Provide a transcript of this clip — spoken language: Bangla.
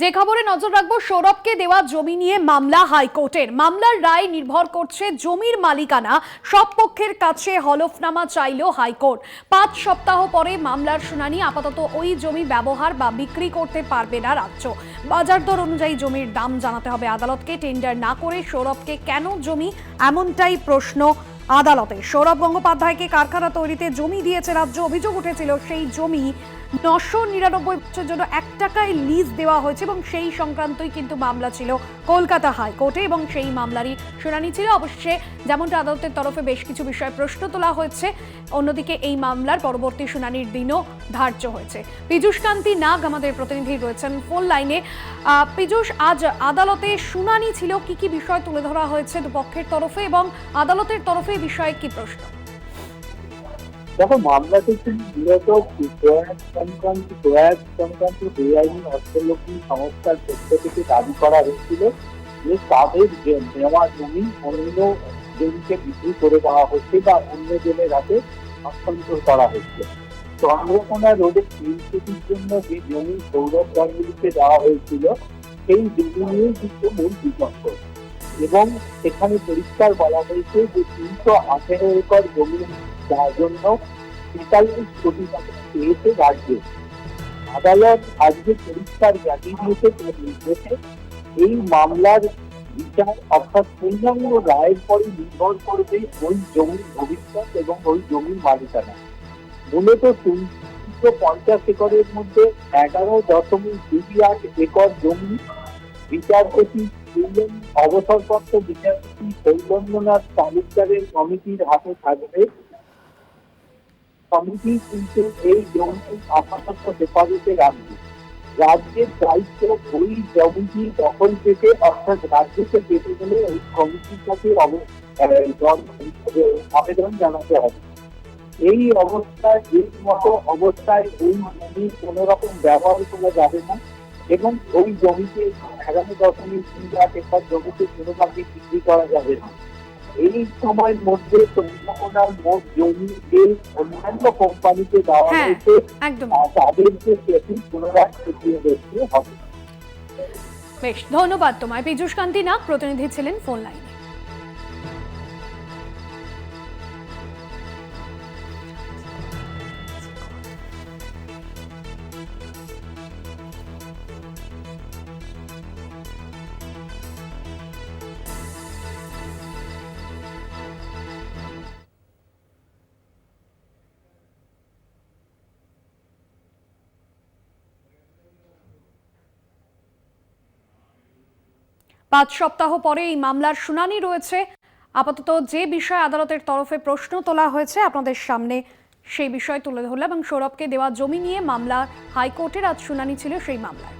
যে খবরে নজর রাখবো, সৌরভকে দেওয়া জমি নিয়ে মামলা হাইকোর্টের। মামলার রায় নির্ভর করছে জমির মালিকানা। সব পক্ষের কাছে হলফনামা চাইল হাইকোর্ট। ৫ সপ্তাহ পরে মামলার শুনানি। আপাতত ওই জমি ব্যবহার বা বিক্রি করতে পারবে না রাজ্য। বাজার দর অনুযায়ী জমির দাম জানাতে হবে আদালতকে। টেন্ডার না করে সৌরভকে কেন জমি, এমনটাই প্রশ্ন আদালতে। সৌরভ গঙ্গোপাধ্যায়কে কারখানা তৈরিতে জমি দিয়েছে রাজ্য। অভিযোগ উঠেছিল সেই জমি ৯৯৯ বছরের জন্য ১ টাকায় লিজ দেওয়া হয়েছে এবং সেই সংক্রান্তই কিন্তু মামলা ছিল কলকাতা হাইকোর্টে এবং সেই মামলারই শুনানি ছিল। অবশ্যই যেমনটা আদালতের তরফে বেশ কিছু বিষয়ে প্রশ্ন তোলা হয়েছে, অন্যদিকে এই মামলার পরবর্তী শুনানির দিনও ধার্য হয়েছে। পীযূষ কান্তি নাগ আমাদের প্রতিনিধি রয়েছেন ফোন লাইনে। পীযূষ, আজ আদালতে শুনানি ছিল, কি কি বিষয় তুলে ধরা হয়েছে দুপক্ষের তরফে এবং আদালতের তরফে বিষয়ে কি প্রশ্ন? দেখো, মামলাটি মূলত সংক্রান্ত বেআইনি অর্থলগ্নি সংস্থার পক্ষ থেকে দাবি করা হয়েছিল যে তাদের নেওয়া জমি অন্য জমিকে বিক্রি করে দেওয়া হচ্ছে বা অন্য জনের হাতে হস্তান্তর করা হচ্ছে। চন্দ্রকোনা রোডের তিনশোটির জন্য যে জমি সৌরভ গাঙ্গুলিকে দেওয়া হয়েছিল সেই জমি নিয়েই কিন্তু মূল বিতর্ক, এবং সেখানে পরিষ্কার বলা হয়েছে যে ৩১৮ একর জমি যার জন্য ৪৩ কোটি টাকা পেয়েছে রাজ্য। আদালত আজকে পরিষ্কার জানিয়ে দিয়েছে তার নির্দেশে এই মামলার বিচার অর্থাৎ পূর্ণাঙ্গ রায়ের পরে নির্ভর করবে ওই জমির ভবিষ্যৎ এবং ওই জমির মালিকানা। মূলত ৩৫০ একরের মধ্যে ১১.২৮ একর জমি বিচারপতি অবসরপ্রাপ্ত বিচারপতি সৌগন্ধ্যনাথ তালুকদারের কমিটির হাতে থাকবে। কমিটি কিন্তু এই জমি আপাতত হেফাজতে রাখবে। রাজ্যের দায়িত্ব ওই জমিটি দখল থেকে, অর্থাৎ রাজ্যকে পেতে গেলে ওই কমিটির কাছে আবেদন জানাতে হবে। এই অবস্থায় অবস্থায় ওই জমি কোন রকম ব্যবহার করা যাবে না এবং ওই জমিতে ১১.৩ একর জমিতে কোনোভাবে বিক্রি করা যাবে না। এই সময়ের মধ্যে চন্দ্রকোনার মোট জমি যে অন্যান্য কোম্পানিকে দেওয়া হয়েছে তাদেরকে সেটি পুনরায় খতিয়ে দেখতে হবে। বেশ, ধন্যবাদ তোমায়। পীযূষ কান্তি নাগ প্রতিনিধি ছিলেন ফোন লাইনে। পাঁচ সপ্তাহ পরে এই মামলার শুনানি রয়েছে। আপাতত যে বিষয়ে আদালতের তরফে প্রশ্ন তোলা হয়েছে আপনাদের সামনে সেই বিষয় তুলে ধরলাম এবং সৌরভকে দেওয়া জমি নিয়ে মামলা হাইকোর্টের আজ শুনানি ছিল সেই মামলায়।